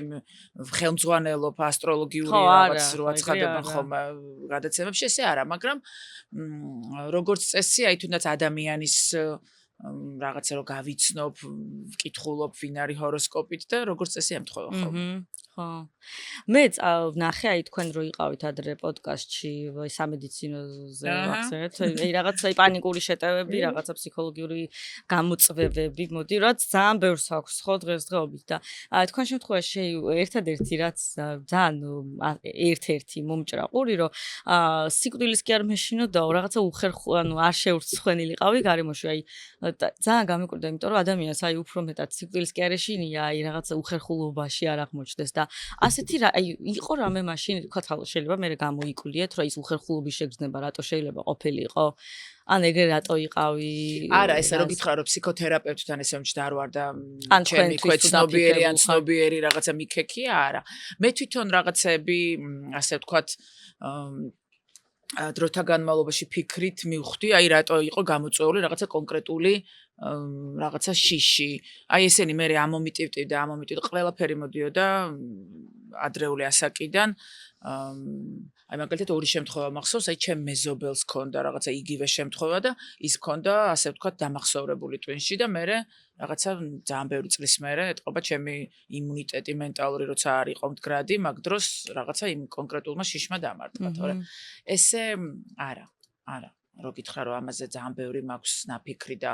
ხელმძღვანელობ ასტროლოგიური რაღაც რო აცხადებენ ხოლმე გადაცემებში ესე არა, მაგრამ როგორც წესი, აი თუნდაც ადამიანის რაღაცა რო გავიცნობ, ვკითხულობ ვინ არის ჰოროსკოპით და როგორც წესი ემთხვევა ხოლმე. ხო. მე ვნახე აი თქვენ რო იყავით ადრე პოდკასტში სამედიცინოზე ვახსენეთ, აი რაღაცა პანიკური შეტევები, რაღაცა ფსიქოლოგიური გამოწვევები, მოდი რაც ძალიან ბევრს აქვს ხო დღესდღეობით და თქვენ შემთხვევაში ერთადერთი რაც ძალიან ერთ-ერთი მომჭრაყური რომ სიკვდილის კი არ მეშინოდაო, რაღაცა ანუ არ შეურცხვენილიყავი გარემოში, აი ძალიან გამიკვირდა, იმიტომ რომ ადამიანს აი უფრო მეტად სიკვდილის კი არ ეშინია, აი რაღაცა უხერხულობაში არ აღმოჩნდეს და ასეთი აი იყო რამე მაშინ თქვა შეიძლება მე გამოიკვლიეთ რომ ის უხერხულობის შეგრძნება რატო შეიძლება ყოფილიყო ან ეგრე რატო იყავი არა ესე რომ გითხრა რომ ფსიქოთერაპევტთან ესე მომჭდა არ ვარ და ჩემი ქვეცნობიერი ან ცნობიერი რაღაცა მიქექია არა მე თვითონ რაღაცები ასე ვთქვათ დროთა განმავლობაში ფიქრით მივხვდი აი რატო იყო გამოწვეული რაღაცა კონკრეტული რაღაცა შიში აი ესენი მე ამომიტივდი და ყველაფერი მოდიოდა ადრეული ასაკიდან აი მაგალითად ორი შემთხვევა მახსოვს აი ჩემ მეზობელს ქონდა რაღაცა იგივე შემთხვევა და ის ქონდა ასე ვთქვათ დამახსოვრებული ტვინში და მე რაღაცა ძალიან ბევრი წლის მერე ეთყობა ჩემი იმუნიტეტი მენტალური როცა არ იყო მდგრადი მაგ დროს რაღაცა იმ კონკრეტულმა შიშმა დამარტყა თორე ესე არა რო გითხრა რომ ამაზე ძალიან ბევრი მაქვს ნაფიქრი და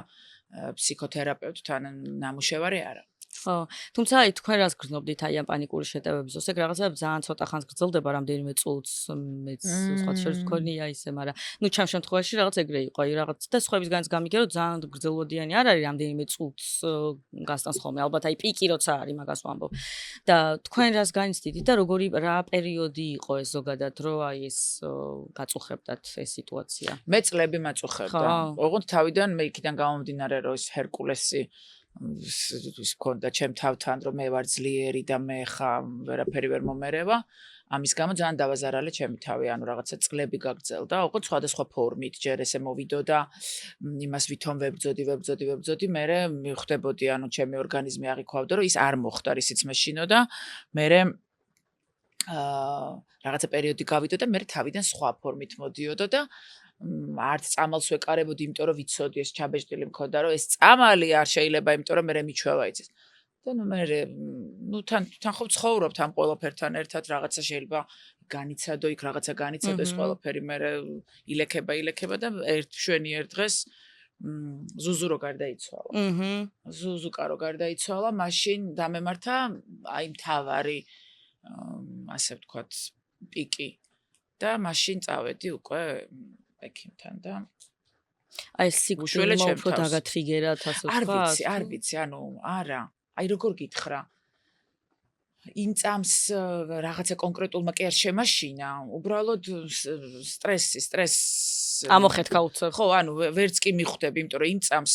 ფსიქოთერაპევტთან ნამუშევარი არა ხო, თუმცა აი თქვენ რას გრძნობდით აი ამ პანიკური შეტევების ოსე რაღაცა ძალიან ცოტა ხანს გრძელდება რამდენიმე წუთს მეც სხვა შორის გქონია ისე, მაგრამ ნუ ჩემ შემთხვევაში რაღაც ეგრე იყო, აი რაღაც და სხვებისგანაც გამიგე რომ ძალიან გრძელვადიანი არ არის რამდენიმე წუთს გასტანს ხოლმე, ალბათ აი პიკი როცა არის მაგას ვამბობ. და თქვენ რას განიცდით და როგორი რა პერიოდი იყო ეს ზოგადად რომ აი ეს გაწუხებდათ ეს სიტუაცია? მე წლები მაწუხებდა. ოღონდ თავიდან მე იქიდან გამომდინარე რომ ეს ჰერკულესი ის კონდა ჩემ თავთან რომ მე ვარ ძლიერი და მე ხა ვერაფერი ვერ მომერევა ამის გამო ძალიან დავაზარალე ჩემი თავი ანუ რაღაცა წლები გაგრძელდა ოღონდ სხვადასხვა ფორმით ჯერ ესე მოვიდო და იმას ვითომ ვებძოდი მე მივხვდებოდი ანუ ჩემი ორგანიზმი აღიქვავდა რომ ის არ მოხდა რისიც მეშინო და მე რაღაცა პერიოდი გავიდო და მე თავიდან სხვა ფორმით მოდიოდა და არც წამალს ვეკარებოდი, იმიტომ რომ ვიცოდი ეს ჩაბეჭდილი მქონდა, რომ ეს წამალი არ შეიძლება, იმიტომ რომ მე მიჩვევა იცის. და ნუ თან ხო ცხოვრობთ ამ ყველაფერთან ერთად, რაღაცა შეიძლება განიცადო, იქ რაღაცა განიცადო, ეს ყველაფერი მე ილექება და შვენიერ დღეს ზუზურო გარდაიცვალა. ზუზუკარო გარდაიცვალა, მაშინ დამემართა აი მთავარი ასე ვთქვათ, პიკი და მაშინ წავედი უკვე ექიმთან და აი სიკვდილი უფრო დაგათრიგერათ ასე ვთქვათ არ ვიცი ანუ არა აი როგორ გითხრა იმ წამს რაღაცა კონკრეტულმა კი არ შემაშინა უბრალოდ სტრესი ამოხეთქა უცებ ხო ანუ ვერც კი მიხვდები იმიტომ რომ იმ წამს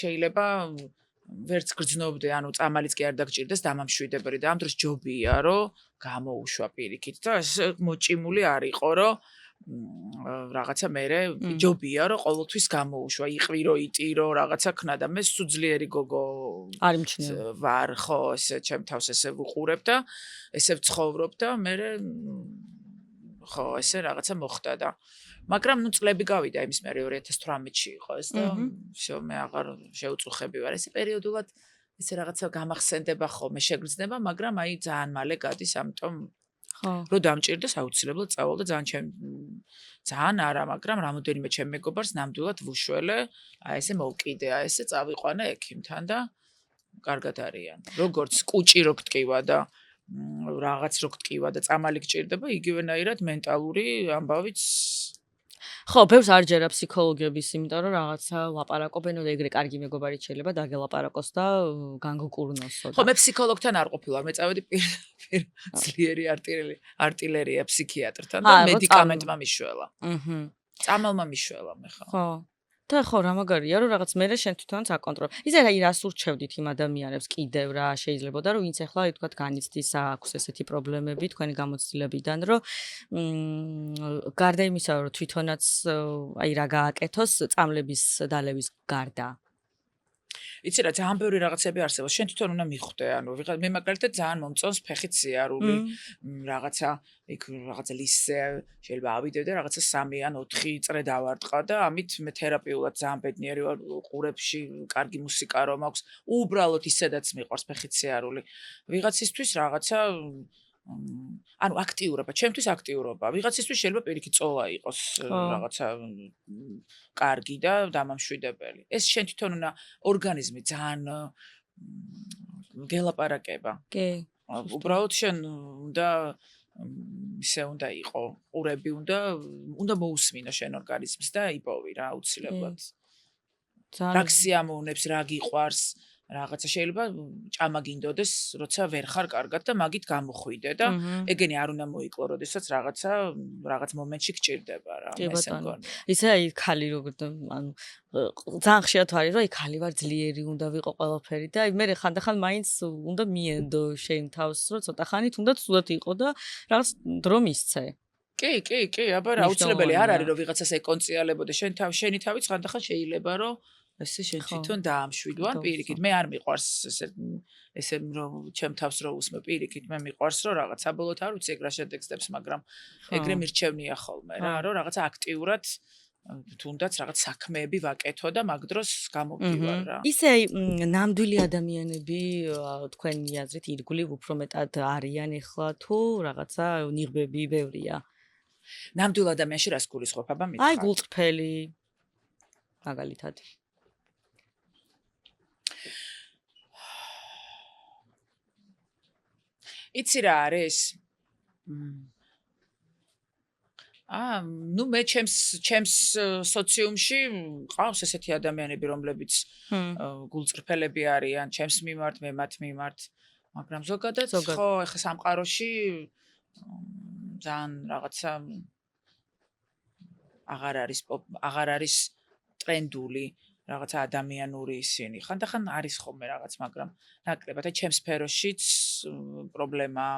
შეიძლება ვერც გრძნობდე ანუ წამალიც კი არ დაგჭირდეს დამამშვიდებელი და ამ დროს ჯობია რომ გამოუშვა პირიქით და ეს მოჭიმული არ იყო რომ რაღაცა მე ჯობია რომ ყოველთვის გამოუშვა იყვირო იტირო რაღაცა ქნა და მე სუძლიერი გოგო არ იმჩნევა ვარ ხო ესე ჩემ თავს ესე ვუყურებ და ესე ვცხოვრობ და მე ხო ესე რაღაცა მოხდა და მაგრამ ნუ წლები გავიდა იმის მე 2018-ში იყო ეს და всё მე აღარ შეუწუხები ვარ ესე პერიოდულად ესე რაღაცა გამახსენდება ხოლმე შეგრძნება მაგრამ აი ძალიან მალე გადის ამიტომ რომ დამჭირდეს აუცილებლად წავალ და ძალიან არა, მაგრამ რამოდენიმე ჩემ მეგობარს ნამდვილად ვუშველე, აი ესე მოვკიდე, აი ესე წავიყვანე ექიმთან და კარგად არიან. როგორც კუჭი რო გტკივა და რაღაც რო გტკივა და წამალი გჭირდება, იგივენაირად მენტალური ამბავიც ხო, ბევრს არ ჯერა ფსიქოლოგების, იმიტომ რომ რაღაცა ლაპარაკობენ, და ეგრე კარგი მეგობარიც შეიძლება დაგელაპარაკოს და განგუკურნოსო. ხო, მე ფსიქოლოგთან არ ყოფილვარ, მე წავედი პირ ძლიერი არტილერია ფსიქიატრთან და მედიკამენტმა მიშველა. წამალმა მიშველა მე ხა. ხო. და ხო რა მაგარია რომ რაღაც მე შენ თვითონაც აკონტროლებ. ისე რა რას ურჩევდით იმ ადამიანებს კიდევ რა შეიძლებოდა რომ ვინც ახლა თქვა განიცდის აქვს ესეთი პრობლემები თქვენი გამოცდილებიდან რომ გარდა იმისა რომ თვითონაც აი რა გააკეთოს წამლების დალევის გარდა. იცი რა ძალიან ბევრი რაღაცები არსებობს. შენ თვითონ უნდა მიხვდე, ანუ მე მაგალითად ძალიან მომწონს ფეხით სიარული, რაღაცა იქ რაღაცა ლისზე შეიძლება ავიდე და რაღაცა 3 ან 4 წრე დავარტყა და ამით მე თერაპიულად ძალიან ბედნიერი ვარ, ყურებში კარგი მუსიკა რომ აქვს. უბრალოდ ისედაც მიყვარს ფეხით სიარული. ვიღაცისთვის რაღაცა ანუ აქტიურობა, ჩემთვის აქტიურობა. ვიღაცისთვის შეიძლება პირიქით წოლა იყოს რაღაცა კარგი და დამამშვიდებელი. ეს შენ თვითონ უნდა ორგანიზმი ძალიან გელაპარაკება. კი. უბრალოდ შენ უნდა ისე უნდა იყო, ყურები უნდა მოусმინო შენ ორგანიზმს და იპოვი რა აუცილებლად. რა გსიამოვნებს, რა გიყვარს, რაღაცა შეიძლება ჭამა გინდოდეს, როცა ვერ ხარ კარგად და მაგით გამოხვიდე და ეგენი არ უნდა მოიკლო, როდესაც რაღაც მომენტში გჭირდება რა, ესე მგონი. ისე აი ხალი როგორ ანუ ძალიან ხშირად არის რომ აი ხალი ვარ ძლიერი უნდა ვიყო ყველაფერი და აი მე ხანდახან მაინც უნდა მიენდო შენ თავს რომ ცოტა ხანით უნდა ცუდად იყო და რაღაც დრო მისცე. კი, აბა რა აუცილებელი არ არის რომ ვიღაცას ეკონციალებოდე შენი თავიც ხანდახან შეიძლება რომ ესე შენ თვითონ დაამშვიდო ან პირიქით მე არ მიყვარს ესე რომ ჩემ თავს რო უსმე პირიქით მე მიყვარს რომ რაღაც საბოლოოდ არ ვიცი ეგ რა შეტექსტებს მაგრამ ეგრე მირჩევნია ხოლმე რა რომ რაღაცა აქტიურად თუნდაც რაღაც საქმეები ვაკეთო და მაგ დროს გამოვდივარ რა ისე აი ნამდვილი ადამიანები თქვენი აზრით ირგვლივ უფრო მეტად არიან ახლა თუ რაღაცა ნიღბები ბევრია ნამდვილ ადამიანში რას გულისხმობ აბა მითხრა აი გულწრფელი მაგალითად იცი რა არის? ნუ მე ჩემს სოციუმში ყავს ესეთი ადამიანები, რომლებიც გულწრფელები არიან, ჩემს მიმართ, მე მათ მიმართ, მაგრამ ზოგადად ხო, ეხლა სამყაროში ძალიან რაღაცა აღარ არის ტრენდული რაღაცა ადამიანური ისინი. ხანდახან არის ხოლმე რაღაც, მაგრამ ნაკლებად აი ჩემს სფეროშიც პრობლემაა.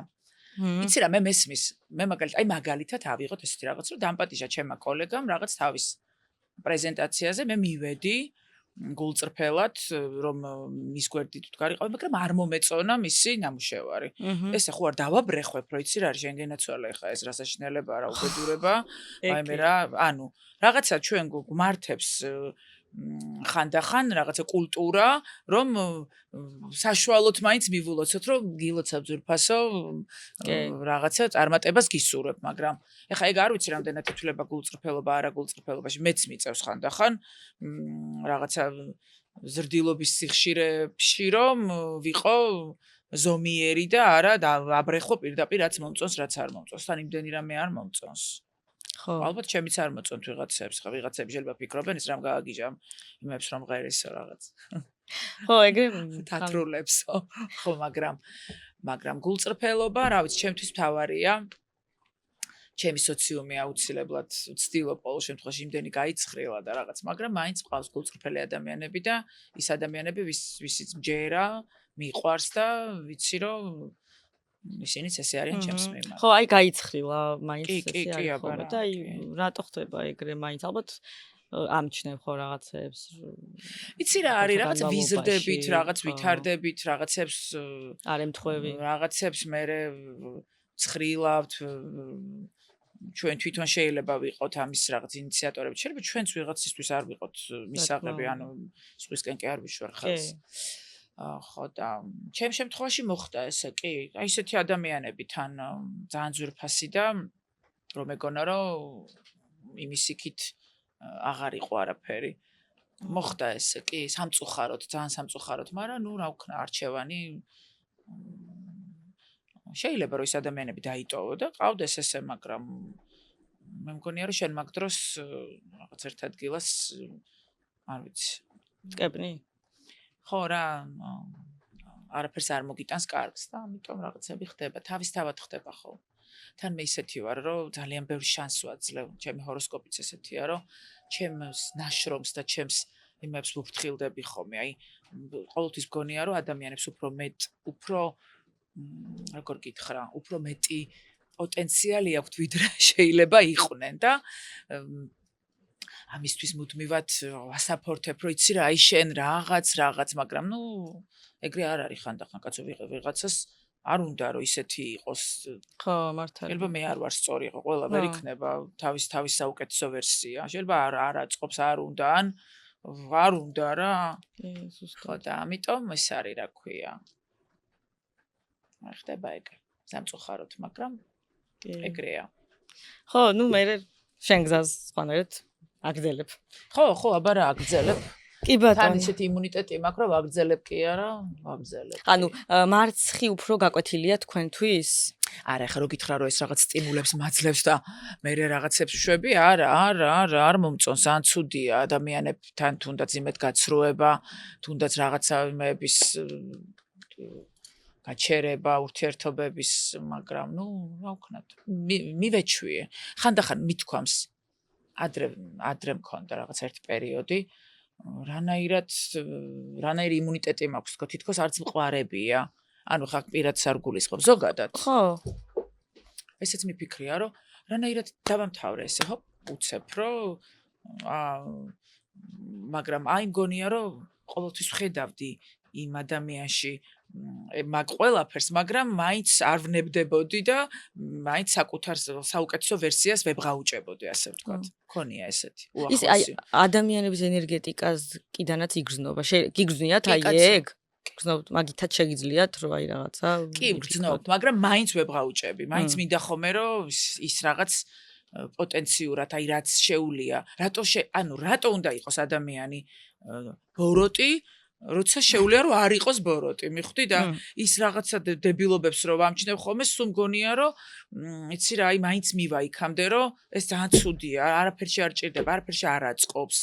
იცი რა, მე მესმის, მე მაგალითად ავიღოთ ესეთი რაღაც, რომ დამპატიჟა ჩემმა კოლეგამ რაღაც თავის პრეზენტაციაზე, მე მივედი გულწრფელად, რომ მის გვერდით ვდგარიყავი, მაგრამ არ მომეწონა მისი ნამუშევარი. ესე ხო არ დავაბრეხვებ, რომ იცი რა არის, შენგენაცვალე ხა ეს რა საშინელება, რა უბედურება, აი მე რა, ანუ რაღაცა ჩვენ გვმართებს ხანდახან რაღაცა კულტურა, რომ საშუალოდ მაინც მივულოცოთ, რომ გილოცავ ძვირფასო რაღაცა წარმატებას გისურვებ, მაგრამ ეხა ეგ არ ვიცი რამდენად ითვლება გულწრფელობა, არა გულწრფელობაში, მეც მიწევს ხანდახან რაღაცა ზრდილობის სიხშირეებში, რომ ვიყო ზომიერი და არა აბრეხო პირდაპირ რაც მომწონს, რაც არ მომწონს, თან იმდენი რამე არ მომწონს. ხო, ალბათ ჩემიც არ მოწონთ ვიღაცებს, ხა ვიღაცები შეიძლება ფიქრობენ ის რამ გააგიჟამ იმებს რომ ღერესო რაღაც. ხო, ეგრე თათრულებსო. ხო, მაგრამ გულწრფელობა, რა ვიცი, ჩემთვის მთავარია. ჩემი სოციუმი აუცილებლად ვცდილობ ყოველ შემთხვევაში იმდენი გაიცხრილა და რაღაც, მაგრამ მაინც ყავს გულწრფელი ადამიანები და ის ადამიანები ვისიც მჯერა, მიყვარს და ვიცი რომ ისინიც ესე არიან ჩემს მიმართ. ხო, აი გაიცხრილა მაინც ესე არის ხოლმე და აი რატო ხდება ეგრე მაინც ალბათ ამჩნევ ხო რაღაცებს. იცი რა არის რაღაც ვიზრდებით, რაღაც ვითარდებით, რაღაცებს არ ემთხვევი. რაღაცებს მე ცხრილავთ ჩვენ თვითონ შეიძლება ვიყოთ ამის რაღაც ინიციატორები. შეიძლება ჩვენც ვიღაცისთვის არ ვიყოთ მისაღები, ანუ სხვისკენ კი არ ვიშვარ ხელს. ხო და ჩემ შემთხვევაში მოხდა ესე კი აი ესეთი ადამიანები თან ძალიან ძვირფასი და რომ მეგონა რომ იმის იქით აღარ იყო არაფერი მოხდა ესე კი სამწუხაროდ ძალიან სამწუხაროდ მაგრამ ნუ რა ვქნა არჩევანი შეიძლება რომ ეს ადამიანები დაიტოვო და ყავდეს ესე მაგრამ მე მგონია რომ შენ მაგ დროს რაღაც ერთ ადგილას არ ვიცი წკებნი ხო რა არაფერს არ მოგიტანს კარგს და ამიტომ რაღაცები ხდება თავისთავად ხდება ხო თან მე ისეთი ვარ, რომ ძალიან ბევრი შანსს ვაძლევ, ჩემი ჰოროსკოპიც ესეთია, რომ ჩემს ნაშრომს და ჩემს იმებს ვფრთხილდები ხოლმე. აი, ყოველთვის გონია, რომ ადამიანებს უფრო როგორ გითხრა, უფრო მეტი პოტენციალი აქვთ, ვიდრე შეიძლება იყვნენ და ამისთვის მუდმივად ვასაპორტებ, რომ იცი რა, აი შენ რაღაც, მაგრამ ეგრე არ არის ხანდახან კაცო ვიღაცას არ უნდა რომ ისეთი იყოს. ხო, მართალია. შეიძლება მე არ ვარ სწორი, ყველა ვერ იქნება თავის საუკეთესო ვერსია. შეიძლება არ აწყობს, არ უნდა რა. ხო და ამიტომ ეს არის რა ქვია. არ ხდება ეგ. სამწუხაროდ, მაგრამ ეგრეა. ხო, მე შენ გზას სხვანაირად აგრძელებ. ხო, აბა რა აგრძელებ? კი ბატონო. თან ისეთი იმუნიტეტი მაქვს, რომ ვაგრძელებ კი არა, ვაგრძელებ. ანუ მარცხი უფრო გაკვეთილია თქვენთვის? არა, ხა რო გითხრა რომ ეს რაღაც სტიმულებს მაძლევს და მე რაღაცებს შვები, არ მომწონს, ან ცუდია ადამიანებთან თუნდაც იმედ გაცრუება, თუნდაც რაღაცა იმების გაჩერება, ურთიერთობების, მაგრამ რა ვქნათ, მივეჩვიე. ხანდახან მithქვამს ადრე მქონდა რაღაც ერთი პერიოდი, რანაირი იმუნიტეტი მაქვს, თითქოს არც მყარებია. ანუ ხა პირადს არ გულისხმობ ზოგადად. ხო. ესეც მიფიქრია, რომ რანაირად დავამთავრე ესე, ხო, უცებ, რომ მაგრამ აი მგონია, რომ ყოველთვის ვხედავდი იმ ადამიანში მაგ ყველაფერს, მაგრამ მაინც არ ვნებდებოდი და მაინც საკუთარ საუკეთესო ვერსიას ვებღაუჭებოდი, ასე ვთქვათ. მქონია ესეთი უახლოესი. ის აი ადამიანების ენერგეტიკასკიდანაც იგრძნობა. გიგრძნიათ აი ეგ? გრძნობთ, მაგითაც შეგიძლიათ რომ აი რაღაცა კი გრძნობთ, მაგრამ მაინც ვებღაუჭები, მაინც მინდა ხოლმე რომ ის რაღაც პოტენციურად აი რაც შეუულია, რატო უნდა იყოს ადამიანი ბოროტი, როცა შეუულია რომ არ იყოს ბოროტი, მიხვდი და ის რაღაცა დებილობებს რომ ვამჩნევ ხოლმე, სულ მგონია რომ იცი რა, აი მაინც მივა იქამდე რომ ეს ძალიან ცუდია, არაფერში არ ჭირდება, არაფერში არ აწყობს.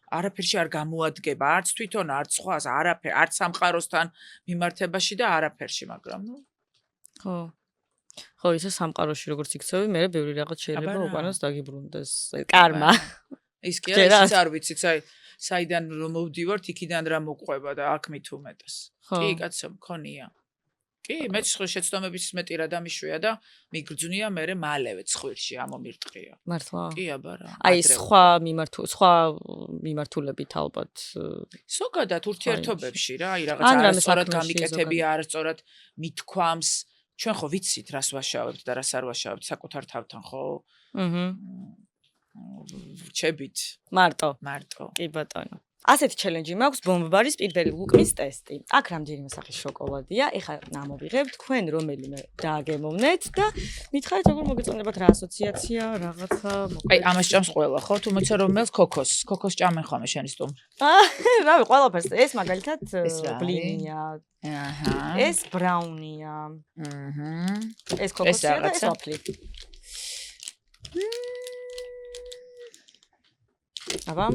არაფერში არ გამოადგება, არც თვითონ, არც სხვას, არც სამყაროსთან მიმართებაში და არაფერში, მაგრამ ხო. ხო, ისე სამყაროში როგორც იქცევი, მე ბევრი რაღაც შეიძლება უკანას დაგიბრუნდეს. კარმა. ის კი არის, არ ვიცით, საიდან რომ მოვდივართ, იქიდან რა მოყვება და აქ მით უმეტეს. კი, კაცო, მქონია. კი, მეც შეცდომების მეტი რა დამიშვია და მიგრძნია მე მალევე ცხვირში ამომირტყია. მართლა? კი, აბა რა. აი სხვა მიმართულებით ალბათ. ზოგადად ურთიერთობებში რა, აი რაღაცა სწორად გამიკეთები, არ სწორად მithქვამს. ჩვენ ხო ვიცით რას ვაშავებთ და რას არ ვაშავებთ საკუთარ თავთან, ხო? ჩებით. მარტო. კი ბატონო. ასეთი ჩელენჯი მაქვს ბომბარის პირველი ლუკმის ტესტი. აქ რამდენიმე სახის შოკოლადია. ეხლა ნამოვიღებთ, თქვენ რომელიმე დააგემოვნეთ და მითხარით როგორ მოგეწონებათ რა ასოციაცია, რაღაცა მოკლედ. აი, ამას ჭამს ყველა, ხო? თუ მოიცა რომელს ქოქოსს. ქოქოსს ჭამენ ხოლმე შენი სტუმრი. რავი, ყველაფერს. ეს მაგალითად ბლინია. ეს ბრაუნია. ეს ქოქოსია და ეს ვაფლი. აბა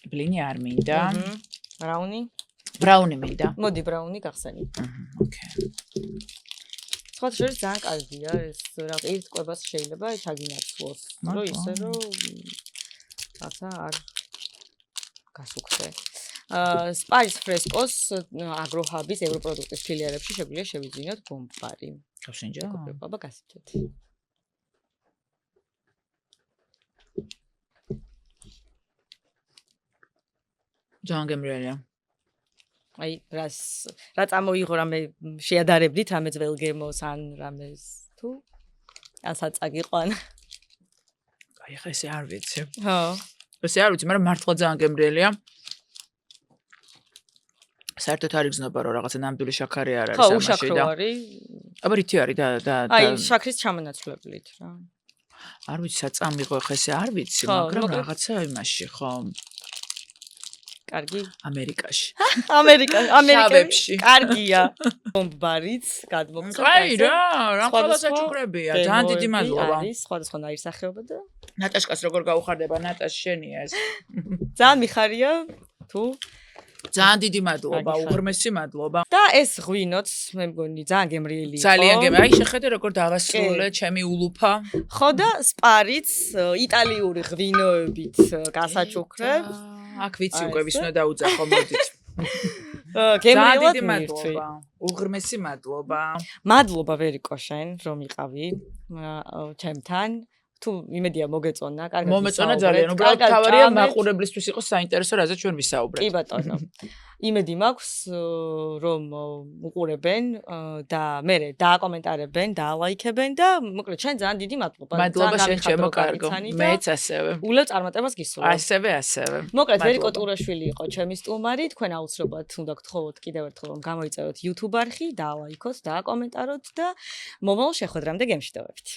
ბლინი არ მინდა. ბრაუნი მინდა. მოდი ბრაუნი გახსენი. ოკეი. სხვა შორის ძალიან კარგია ეს რა ერთ კვებას შეიძლება ჩაგინაცვლოს. რომ ისე რომ რაცა არ გასუქრე. სპარის ფრესკოს აგროჰაბის ევროპროდუქტის ფილიალებში შეგვიძლია შევიძინოთ ბომბარი. გავსინჯა? აბა გასინჯეთ. ძალიან გემრიელია. აი, რა წამოიღო რამე შეადარებდით, რამე ძველგემოს ან რამეს თუ ან საწაგიყვან. აი, ხა ესე არ ვიცი. ხო. ესე არ ვიცი, მაგრამ მართლა ძალიან გემრიელია. საერთოდ არ იგრძნობა რომ რაღაცა ნამდვილი შაქარი არ არის ამაში და. ხო, უშაქრო არის. აბა რითი არის და აი, შაქრის ჩამონაცვლებლით რა. არ ვიცი, საწამიღო ხა ესე არ ვიცი, მაგრამ რაღაცა იმაში, ხო. კარგი ამერიკაში. ამერიკაში. კარგია. ბომბარიც გადმოგცემ. აი რა, რამხელა საჩუქრებია. ძალიან დიდი მადლობა. არის სხვადასხვანაირი სახეობა და ნატაშკას როგორ გაუხარდება, ნატაშ შენია ეს. ძალიან მიხარია თუ ძალიან დიდი მადლობა, უღრმესი მადლობა. და ეს ღვინოც მე მგონი ძალიან გემრიელი იყო. ძალიან გემრიელი. აი შეხედე როგორ დავასრულე ჩემი ულუფა. ხო და სპარიც იტალიური ღვინოებით გასაჩუქრებ. აქ ვიცი უკვე ვის უნდა დაუძახო მოდით. გემრიელად მადლობა. უღრმესი მადლობა. მადლობა ვერიკო შენ რომ იყავი ჩემთან. თუ იმედია მოგეწონა, კარგად მომეწონა ძალიან. უბრალოდ თავარია მაყურებლისთვის იყოს საინტერესო, რაზეც ჩვენ ვისაუბრეთ. კი ბატონო. იმედი მაქვს რომ უყურებენ და მე დააკომენტარებენ, დაალაიქებენ და მოკლედ შენ ძალიან დიდი მადლობა. მადლობა შენ ჩემო კარგო. მეც ასევე. ულევ წარმატებას გისურვებ. ასევე. მოკლედ ვერიკო ტურაშვილი იყო ჩემი სტუმარი. თქვენ აუცილებლად უნდა გთხოვოთ კიდევ ერთხელ რომ გამოიწეროთ YouTube არხი, დაალაიქოთ, დააკომენტაროთ და მომავალ შეხვედრამდე გემშვიდობებით.